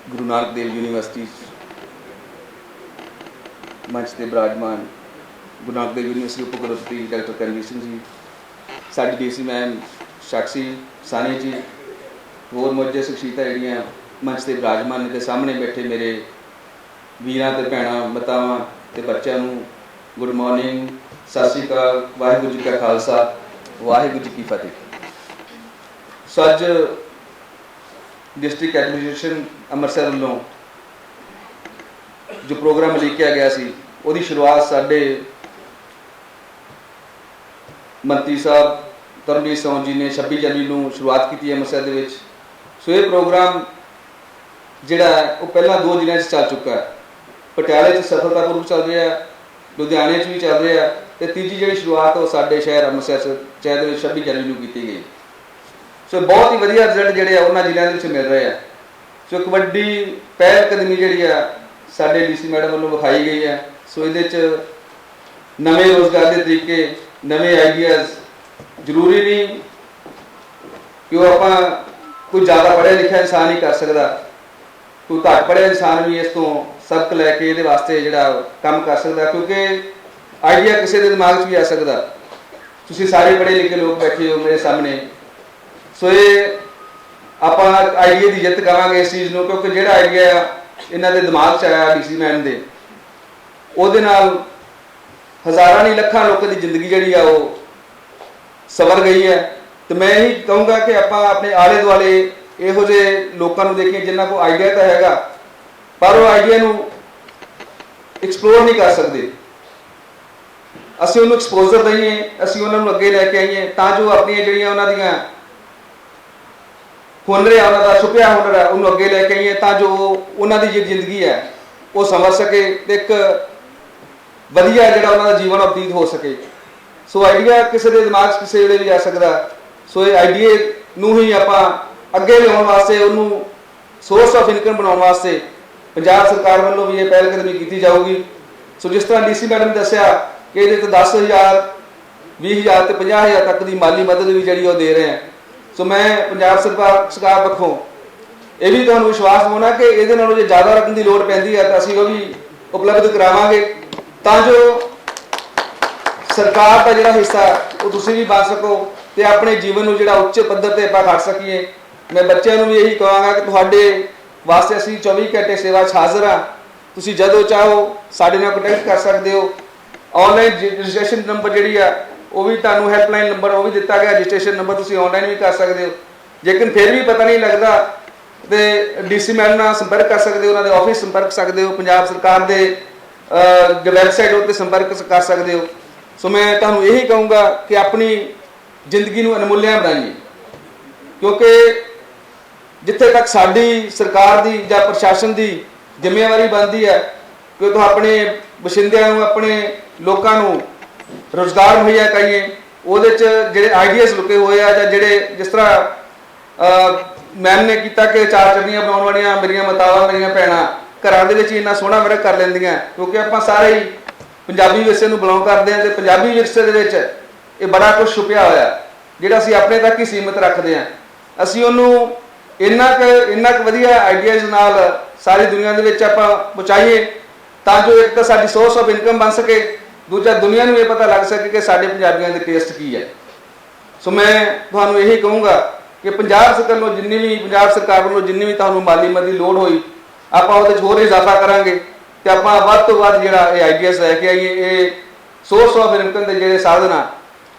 ਗੁਰੂ ਨਾਨਕ ਦੇਵ ਯੂਨੀਵਰਸਿਟੀ ਮੰਚ ਤੇ ਬਿਰਾਜਮਾਨ ਗੁਰੂ ਨਾਨਕ ਦੇਵ ਯੂਨੀਵਰਸਿਟੀ ਉਪ ਕੁਲਪਤੀ ਡਾਕਟਰ ਕਰਮਜੀਤ ਸਿੰਘ ਜੀ, ਸਾਡੀ ਡੀਸੀ ਮੈਮ ਸਾਕਸ਼ੀ ਸਾਨੀ ਜੀ, ਹੋਰ ਮੌਜੂਦਾ ਸ਼ਖਸੀਅਤਾਂ ਜਿਹੜੀਆਂ ਮੰਚ ਤੇ ਬਿਰਾਜਮਾਨ ਨੇ, ਤੇ ਸਾਹਮਣੇ ਬੈਠੇ ਮੇਰੇ ਵੀਰਾਂ ਤੇ ਭੈਣਾਂ, ਮਾਤਾਵਾਂ ਤੇ ਬੱਚਿਆਂ ਨੂੰ ਗੁੱਡ ਮਾਰਨਿੰਗ, ਸਤਿ ਸ਼੍ਰੀ ਅਕਾਲ, ਵਾਹਿਗੁਰੂ ਜੀ ਕਾ ਖਾਲਸਾ, ਵਾਹਿਗੁਰੂ ਜੀ ਕੀ ਫਤਿਹ. ਸੋ ਅੱਜ ਡਿਸਟ੍ਰਿਕਟ ਐਡਮਿਨਿਸਟ੍ਰੇਸ਼ਨ ਅੰਮ੍ਰਿਤਸਰ ਵੱਲੋਂ ਜੋ ਪ੍ਰੋਗਰਾਮ ਲਿਖਿਆ ਗਿਆ ਸੀ ਉਹਦੀ ਸ਼ੁਰੂਆਤ ਸਾਡੇ ਮੰਤਰੀ ਸਾਹਿਬ ਧਰਮਵੀਰ ਸਿੰਘ ਜੀ ਨੇ 26 ਜਨਵਰੀ ਨੂੰ ਸ਼ੁਰੂਆਤ ਕੀਤੀ ਹੈ ਅੰਮ੍ਰਿਤਸਰ ਦੇ ਵਿੱਚ. ਸੋ ਇਹ ਪ੍ਰੋਗਰਾਮ ਜਿਹੜਾ ਉਹ ਪਹਿਲਾਂ 2 ਜ਼ਿਲ੍ਹਿਆਂ 'ਚ ਚੱਲ ਚੁੱਕਾ ਹੈ, ਪਟਿਆਲੇ 'ਚ ਸਫਲਤਾਪੂਰਵਕ ਚੱਲ ਰਿਹਾ, ਲੁਧਿਆਣੇ 'ਚ ਵੀ ਚੱਲ ਰਿਹਾ, ਤੇ ਤੀਜੀ ਜਿਹੜੀ ਸ਼ੁਰੂਆਤ ਉਹ ਸਾਡੇ ਸ਼ਹਿਰ ਅੰਮ੍ਰਿਤਸਰ ਸ਼ਹਿਰ ਦੇ ਵਿੱਚ 26 ਜਨਵਰੀ ਨੂੰ ਕੀਤੀ ਗਈ. ਸੋ ਬਹੁਤ ਹੀ ਵਧੀਆ ਰਿਜ਼ਲਟ ਜਿਹੜੇ ਆ ਉਹਨਾਂ ਜ਼ਿਲ੍ਹਿਆਂ ਦੇ ਵਿੱਚ ਮਿਲ ਰਹੇ ਆ. ਸੋ ਇੱਕ ਵੱਡੀ ਪਹਿਲ ਕਦਮੀ ਜਿਹੜੀ ਆ ਸਾਡੇ ਡੀਸੀ ਮੈਡਮ ਵੱਲੋਂ ਵਿਖਾਈ ਗਈ ਹੈ. ਸੋ ਇਹਦੇ 'ਚ ਨਵੇਂ ਰੋਜ਼ਗਾਰ ਦੇ ਤਰੀਕੇ, ਨਵੇਂ ਆਈਡੀਆਜ਼, ਜ਼ਰੂਰੀ ਨਹੀਂ ਕਿ ਉਹ ਆਪਾਂ ਕੋਈ ਜ਼ਿਆਦਾ ਪੜ੍ਹਿਆ ਲਿਖਿਆ ਇਨਸਾਨ ਹੀ ਕਰ ਸਕਦਾ, ਕੋਈ ਘੱਟ ਪੜ੍ਹਿਆ ਇਨਸਾਨ ਵੀ ਇਸ ਤੋਂ ਸਬਕ ਲੈ ਕੇ ਇਹਦੇ ਵਾਸਤੇ ਜਿਹੜਾ ਕੰਮ ਕਰ ਸਕਦਾ, ਕਿਉਂਕਿ ਆਈਡੀਆ ਕਿਸੇ ਦੇ ਦਿਮਾਗ 'ਚ ਵੀ ਆ ਸਕਦਾ. ਤੁਸੀਂ ਸਾਰੇ ਪੜ੍ਹੇ ਲਿਖੇ ਲੋਕ ਬੈਠੇ ਹੋ ਮੇਰੇ ਸਾਹਮਣੇ, ਸੋ ਇਹ ਆਪਾਂ ਆਈਡੀਆ ਦੀ ਜਿੱਤ ਕਰਾਂਗੇ ਇਸ ਚੀਜ਼ ਨੂੰ, ਕਿਉਂਕਿ ਜਿਹੜਾ ਆਈਡੀਆ ਇਹਨਾਂ ਦੇ ਦਿਮਾਗ 'ਚ ਆਇਆ ਡੀਸੀ ਮੈਮ ਦੇ, ਉਹਦੇ ਨਾਲ ਹਜ਼ਾਰਾਂ ਨਹੀਂ ਲੱਖਾਂ ਲੋਕਾਂ ਦੀ ਜ਼ਿੰਦਗੀ ਜਿਹੜੀ ਆ ਉਹ ਸਵਰ ਗਈ ਹੈ। ਤੇ ਮੈਂ ਇਹੀ ਕਹੂੰਗਾ ਕਿ ਆਪਾਂ ਆਪਣੇ ਆਲੇ ਦੁਆਲੇ ਇਹੋ ਜਿਹੇ ਲੋਕਾਂ ਨੂੰ ਦੇਖੀਏ ਜਿਨ੍ਹਾਂ ਕੋਲ ਆਈਡੀਆ ਤਾਂ ਹੈਗਾ ਪਰ ਉਹ ਆਈਡੀਆ ਨੂੰ ਐਕਸਪਲੋਰ ਨਹੀਂ ਕਰ ਸਕਦੇ। ਅਸੀਂ ਉਹਨੂੰ ਐਕਸਪੋਜ਼ਰ ਦਈਏ, ਅਸੀਂ ਉਹਨਾਂ ਨੂੰ ਅੱਗੇ ਲੈ ਕੇ ਆਈਏ ਤਾਂ ਜੋ ਆਪਣੀਆਂ ਜਿਹੜੀਆਂ ਉਹਨਾਂ ਦੀਆਂ ਹੁਨਰ ਹੈ, ਉਹਨਾਂ ਦਾ ਛੁਪਿਆ ਹੁਨਰ ਹੈ, ਉਹਨੂੰ ਅੱਗੇ ਲੈ ਕੇ ਆਈਏ ਤਾਂ ਜੋ ਉਹਨਾਂ ਦੀ ਜਿਹੜੀ ਜ਼ਿੰਦਗੀ ਹੈ ਉਹ ਸਮਝ ਸਕੇ ਤੇ ਇੱਕ ਵਧੀਆ ਜਿਹੜਾ ਉਹਨਾਂ ਦਾ ਜੀਵਨ ਬਤੀਤ ਹੋ ਸਕੇ। ਸੋ ਆਈਡੀਆ ਕਿਸੇ ਦੇ ਦਿਮਾਗ 'ਚ ਕਿਸੇ ਵੇਲੇ ਵੀ ਆ ਸਕਦਾ। ਸੋ ਇਹ ਆਈਡੀਆ ਨੂੰ ਹੀ ਆਪਾਂ ਅੱਗੇ ਲਿਆਉਣ ਵਾਸਤੇ, ਉਹਨੂੰ ਸੋਰਸ ਆਫ ਇਨਕਮ ਬਣਾਉਣ ਵਾਸਤੇ ਪੰਜਾਬ ਸਰਕਾਰ ਵੱਲੋਂ ਵੀ ਇਹ ਪਹਿਲ ਕਦਮੀ ਕੀਤੀ ਜਾਊਗੀ। ਸੋ ਜਿਸ ਤਰ੍ਹਾਂ ਡੀਸੀ ਮੈਡਮ ਨੇ ਦੱਸਿਆ ਕਿ ਇਹਦੇ ਤੇ 10,000 20,000 ਤੇ 50,000 ਤੱਕ ਦੀ ਮਾਲੀ ਮਦਦ ਵੀ ਜਿਹੜੀ ਉਹ ਦੇ ਰਹੇ ਆ। ਸੋ ਮੈਂ ਪੰਜਾਬ ਸਰਕਾਰ ਪੱਖੋਂ ਇਹ ਵੀ ਤੁਹਾਨੂੰ ਵਿਸ਼ਵਾਸ ਦਿਵਾਉਣਾ ਕਿ ਇਹਦੇ ਨਾਲੋਂ ਜੇ ਜ਼ਿਆਦਾ ਰਕਮ ਦੀ ਲੋੜ ਪੈਂਦੀ ਹੈ ਤਾਂ ਅਸੀਂ ਉਹ ਵੀ ਉਪਲਬਧ ਕਰਾਵਾਂਗੇ ਤਾਂ ਜੋ ਸਰਕਾਰ ਦਾ ਜਿਹੜਾ ਹਿੱਸਾ ਉਹ ਤੁਸੀਂ ਵੀ ਬਣ ਸਕੋ ਤੇ ਆਪਣੇ ਜੀਵਨ ਨੂੰ ਜਿਹੜਾ ਉੱਚ ਪੱਧਰ ਤੇ ਆਪਾਂ ਖੜ ਸਕੀਏ। ਮੈਂ ਬੱਚਿਆਂ ਨੂੰ ਵੀ ਇਹੀ ਕਹਾਂਗਾ ਕਿ ਤੁਹਾਡੇ ਵਾਸਤੇ ਅਸੀਂ 24 ਘੰਟੇ ਸੇਵਾ 'ਚ ਹਾਜ਼ਰ ਹਾਂ। ਤੁਸੀਂ ਜਦੋਂ ਚਾਹੋ ਸਾਡੇ ਨਾਲ ਕੰਟੈਕਟ ਕਰ ਸਕਦੇ ਹੋ। ਆਨਲਾਈਨ ਰਜਿਸਟ੍ਰੇਸ਼ਨ ਨੰਬਰ ਜਿਹੜੀ ਆ ਉਹ ਵੀ ਤੁਹਾਨੂੰ ਹੈਲਪਲਾਈਨ ਨੰਬਰ ਉਹ ਵੀ ਦਿੱਤਾ ਗਿਆ, ਰਜਿਸਟ੍ਰੇਸ਼ਨ ਨੰਬਰ ਤੁਸੀਂ ਆਨਲਾਈਨ ਵੀ ਕਰ ਸਕਦੇ ਹੋ। ਜੇਕਰ ਫਿਰ ਵੀ ਪਤਾ ਨਹੀਂ ਲੱਗਦਾ ਤੇ ਡੀਸੀ ਮੈਡਮ ਨਾਲ ਸੰਪਰਕ ਕਰ ਸਕਦੇ ਹੋ, ਉਹਨਾਂ ਦੇ ਆਫਿਸ ਸੰਪਰਕ ਸਕਦੇ ਹੋ, ਪੰਜਾਬ ਸਰਕਾਰ ਦੇ ਜੋ ਵੈਬਸਾਈਟ ਉੱਤੇ ਸੰਪਰਕ ਕਰ ਸਕਦੇ ਹੋ। ਸੋ ਮੈਂ ਤੁਹਾਨੂੰ ਇਹੀ ਕਹੂੰਗਾ ਕਿ ਆਪਣੀ ਜ਼ਿੰਦਗੀ ਨੂੰ ਅਨਮੁੱਲਿਆਂ ਬਣਾਈਏ, ਕਿਉਂਕਿ ਜਿੱਥੇ ਤੱਕ ਸਾਡੀ ਸਰਕਾਰ ਦੀ ਜਾਂ ਪ੍ਰਸ਼ਾਸਨ ਦੀ ਜ਼ਿੰਮੇਵਾਰੀ ਬਣਦੀ ਹੈ ਕਿ ਉਹ ਆਪਣੇ ਵਸਿੰਦਿਆਂ ਨੂੰ, ਆਪਣੇ ਲੋਕਾਂ ਨੂੰ ਰੁਜ਼ਗਾਰ ਮੁਹੱਈਆ ਕਰਾਈਏ। ਉਹਦੇ 'ਚ ਜਿਹੜੇ ਆਈਡੀਆਜ਼ ਲੁਕੇ ਹੋਏ ਆ ਜਾਂ ਜਿਹੜੇ ਜਿਸ ਤਰ੍ਹਾਂ ਮੈਮ ਨੇ ਕੀਤਾ ਕਿ 4 ਚੰਨੀਆਂ ਬਣਾਉਣ ਵਾਲੀਆਂ ਮੇਰੀਆਂ ਮਾਤਾਵਾਂ, ਮੇਰੀਆਂ ਭੈਣਾਂ ਘਰਾਂ ਦੇ ਵਿੱਚ ਇੰਨਾ ਸੋਹਣਾ ਵਰਕ ਕਰ ਲੈਂਦੀਆਂ, ਕਿਉਂਕਿ ਆਪਾਂ ਸਾਰੇ ਹੀ ਪੰਜਾਬੀ ਵਿਰਸੇ ਨੂੰ ਬਿਲੋਂਗ ਕਰਦੇ ਹਾਂ ਤੇ ਪੰਜਾਬੀ ਵਿਰਸੇ ਦੇ ਵਿੱਚ ਇਹ ਬੜਾ ਕੁਝ ਛੁਪਿਆ ਹੋਇਆ ਜਿਹੜਾ ਅਸੀਂ ਆਪਣੇ ਤੱਕ ਹੀ ਸੀਮਿਤ ਰੱਖਦੇ ਹਾਂ। ਅਸੀਂ ਉਹਨੂੰ ਇੰਨਾ ਕੁ ਵਧੀਆ ਆਈਡੀਆਜ਼ ਨਾਲ ਸਾਰੀ ਦੁਨੀਆ ਦੇ ਵਿੱਚ ਆਪਾਂ ਪਹੁੰਚਾਈਏ ਤਾਂ ਜੋ ਇੱਕ ਤਾਂ ਸਾਡੀ ਸੋਰਸ ਆਫ ਇਨਕਮ ਬਣ ਸਕੇ, ਦੂਜਾ ਦੁਨੀਆ ਨੂੰ ਇਹ ਪਤਾ ਲੱਗ ਸਕੇ ਕਿ ਸਾਡੇ ਪੰਜਾਬੀਆਂ ਦੇ ਟੇਸਟ ਕੀ ਹੈ। ਸੋ ਮੈਂ ਤੁਹਾਨੂੰ ਇਹੀ ਕਹੂੰਗਾ ਕਿ ਪੰਜਾਬ ਸਰਕਾਰ ਵੱਲੋਂ ਜਿੰਨੀ ਵੀ ਤੁਹਾਨੂੰ ਮਾਲੀ ਮਦਦ ਦੀ ਲੋੜ ਹੋਈ ਆਪਾਂ ਉਹਦੇ 'ਚ ਹੋਰ ਇਜ਼ਾਫਾ ਕਰਾਂਗੇ ਤੇ ਆਪਾਂ ਵੱਧ ਤੋਂ ਵੱਧ ਜਿਹੜਾ ਇਹ ਆਈਡੀਆਜ਼ ਲੈ ਕੇ ਆਈਏ, ਇਹ ਸੋਰਸ ਆਫ ਇਨਕਮ ਦੇ ਜਿਹੜੇ ਸਾਧਨ ਆ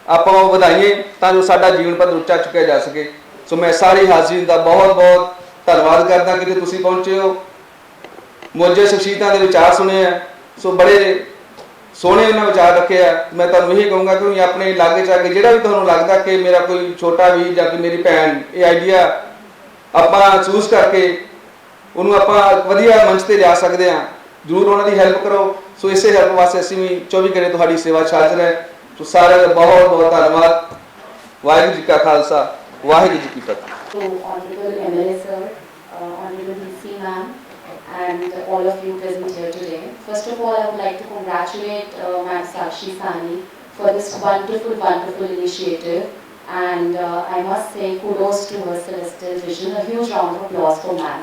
ਆਪਾਂ ਉਹ ਵਧਾਈਏ ਤਾਂ ਜੋ ਸਾਡਾ ਜੀਵਨ ਪੱਧਰ ਉੱਚਾ ਚੁੱਕਿਆ ਜਾ ਸਕੇ। ਸੋ ਮੈਂ ਸਾਰੀ ਹਾਜ਼ਰੀਨ ਦਾ ਬਹੁਤ ਬਹੁਤ ਧੰਨਵਾਦ ਕਰਦਾ ਕਿ ਤੁਸੀਂ ਪਹੁੰਚੇ ਹੋ, ਮੌਜੂਦਾ ਸ਼ਖਸੀਅਤਾਂ ਦੇ ਵਿਚਾਰ ਸੁਣੇ ਆ। ਸੋ ਬੜੇ ਸੋਹਣੇ ਉਹਨਾਂ ਵਿਚਾਰ ਰੱਖੇ ਆ। ਮੈਂ ਤੁਹਾਨੂੰ ਇਹੀ ਕਹੂੰਗਾ ਕਿ ਆਪਣੇ ਲਾਗੇ ਚਾਗੇ ਜਿਹੜਾ ਵੀ ਤੁਹਾਨੂੰ ਲੱਗਦਾ ਕਿ ਮੇਰਾ ਕੋਈ ਛੋਟਾ ਵੀ ਜਾਂ ਕਿ ਮੇਰੀ ਭੈਣ ਇਹ ਆਈਡੀਆ ਆਪਾਂ ਚੂਜ਼ ਕਰਕੇ ਉਹਨੂੰ ਆਪਾਂ ਵਧੀਆ ਮੰਚ ਤੇ ਲਿਆ ਸਕਦੇ ਹਾਂ, ਜ਼ਰੂਰ ਉਹਨਾਂ ਦੀ ਹੈਲਪ ਕਰੋ। ਸੋ ਇਸੇ ਹੈਲਪ ਵਾਸਤੇ ਅਸੀਂ ਵੀ 24 ਘੰਟੇ ਤੁਹਾਡੀ ਸੇਵਾ 'ਚ ਹਾਜ਼ਰ ਹੈ। ਸੋ ਸਾਰਿਆਂ ਦਾ ਬਹੁਤ ਬਹੁਤ ਧੰਨਵਾਦ। ਵਾਹਿਗੁਰੂ ਜੀ ਕਾ ਖਾਲਸਾ, ਵਾਹਿਗੁਰੂ ਜੀ ਕੀ ਫਤਿਹ। To Honorable MLA Sir, Honorable DC Ma'am, and all of you present here today. First of all, I would like to congratulate Ma'am Sakshi Sani for this wonderful, wonderful initiative. And I must say kudos to her celestial vision. A huge round of applause for Ma'am.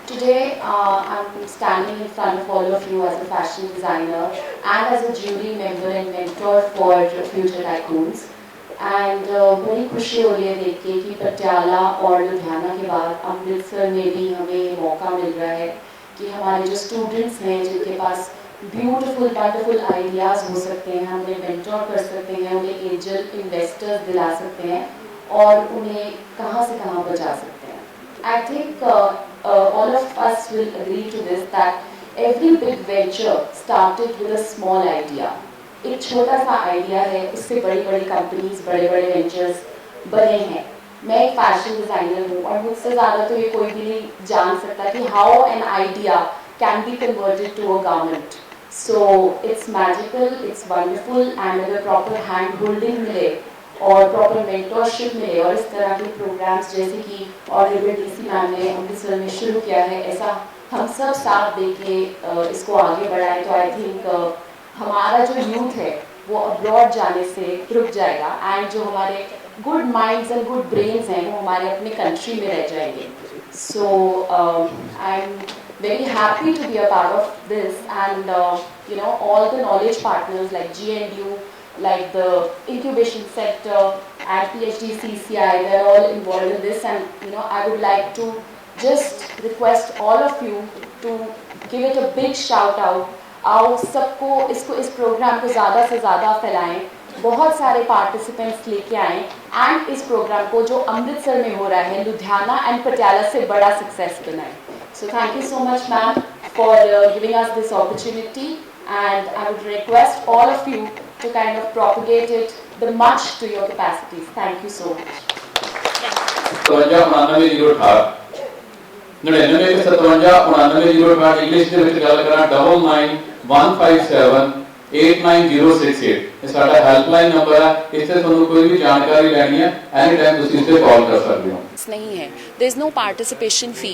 Today, I'm standing in front of all of you as a fashion designer and as a jury member and mentor for Future Tycoons. And बड़ी खुशी हो रही है देख के कि पटियाला और लुधियाना के बाद अमृतसर में भी हमें मौका मिल रहा है कि हमारे जो स्टूडेंट्स हैं जिनके पास ब्यूटीफुल वंडरफुल आइडियाज़ हो सकते हैं, हम उन्हें मेंटोर कर सकते हैं, उन्हें एंजल इन्वेस्टर्स दिला सकते हैं और उन्हें कहाँ से कहाँ पहुँचा सकते हैं. I think all of us will agree to this that every big venture started with a small idea. एक छोटा सा आइडिया है, उससे बड़ी बड़ी कंपनीज, बड़े बड़े वेंचर्स बने हैं. मैं एक फैशन डिज़ाइनर हूँ और मुझसे ज़्यादा तो ये कोई भी नहीं जान सकता कि how an idea can be converted to a garment. So it's magical, it's wonderful and अगर प्रॉपर हैंड होल्डिंग मिले और प्रॉपर मेंटरशिप मिले और इस तरह के प्रोग्राम्स जैसे कि ऑनरेबल डीसी मैम ने अमृतसर में शुरू किया है, ऐसा हम सब साथ दे के इसको आगे बढ़ाएं तो आई थिंक हमारा जो यूथ है वो अब्रॉड जाने से रुक जाएगा एंड जो हमारे good minds and good brains हैं वो हमारे अपने कंट्री में रह जाएंगे. So I am very happy to be a part of this and you know all the knowledge partners like GNU, like the incubation sector and PhD CCI, they're all involved in this, and I would like to just request all of you to give it a big shout out. आओ सबको इस programme को ज़्यादा से ज़्यादा फैलाएं, बहुत सारे पार्टिसिपेंट्स लेके आएँ एंड इस प्रोग्राम को जो अमृतसर में हो रहा है, लुधियाना एंड पटियाला से बड़ा सक्सेस बनाएं. So thank you so much, ma'am, for giving us this opportunity, and I would request all of you to kind of propagate it the much to your capacities. Thank you so much. 57 99 English ਦੇ ਵਿੱਚ ਗੱਲ ਕਰਾਂ 9915789068 ਇਹ ਸਾਡਾ helpline number ਹੈ. ਇੱਥੇ ਤੁਹਾਨੂੰ ਕੋਈ ਵੀ ਜਾਣਕਾਰੀ ਲੈਣੀ ਹੈ ਐਨੀ ਟਾਈਮ ਤੁਸੀਂ ਇੱਥੇ ਕਾਲ ਕਰ ਸਕਦੇ ਹੋ. नहीं है, there is no participation fee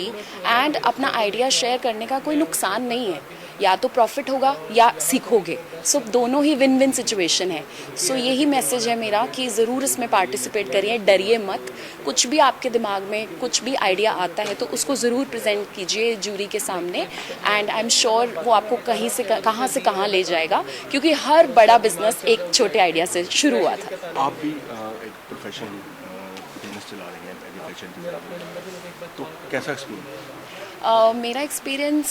and अपना आइडिया शेयर करने का कोई नुकसान नहीं है, या तो प्रॉफिट होगा या सीखोगे, सो दोनों ही विन विन सिचुएशन है. सो यही मैसेज है मेरा कि ज़रूर इसमें पार्टिसिपेट करिए, डरिए मत. कुछ भी आपके दिमाग में कुछ भी आइडिया आता है तो उसको ज़रूर प्रेजेंट कीजिए जूरी के सामने, एंड आई एम श्योर वो आपको कहीं से कहाँ ले जाएगा, क्योंकि हर बड़ा बिजनेस एक छोटे आइडिया से शुरू हुआ था. आप भी एक प्रोफेशनल बिजनेस चला रही हैं एजुकेशन, तो कैसा एक्सपीरियंस? मेरा एक्सपीरियंस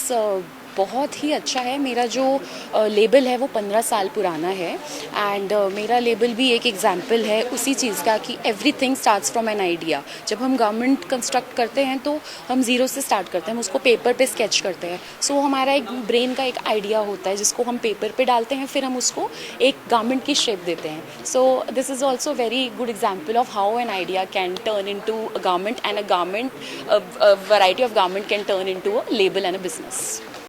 बहुत ही अच्छा है. मेरा जो लेबल है वो 15 साल पुराना है, एंड मेरा लेबल भी एक एग्जाम्पल है उसी चीज़ का कि everything starts from an idea. जब हम गारमेंट कंस्ट्रक्ट करते हैं तो हम ज़ीरो से स्टार्ट करते हैं, हम उसको पेपर पे स्केच करते हैं. सो हमारा एक ब्रेन का एक आइडिया होता है जिसको हम पेपर पे डालते हैं, फिर हम उसको एक गारमेंट की शेप देते हैं. So this is also very good example of how an idea can turn into a garment, and a garment, variety of garment can turn into a label and a business.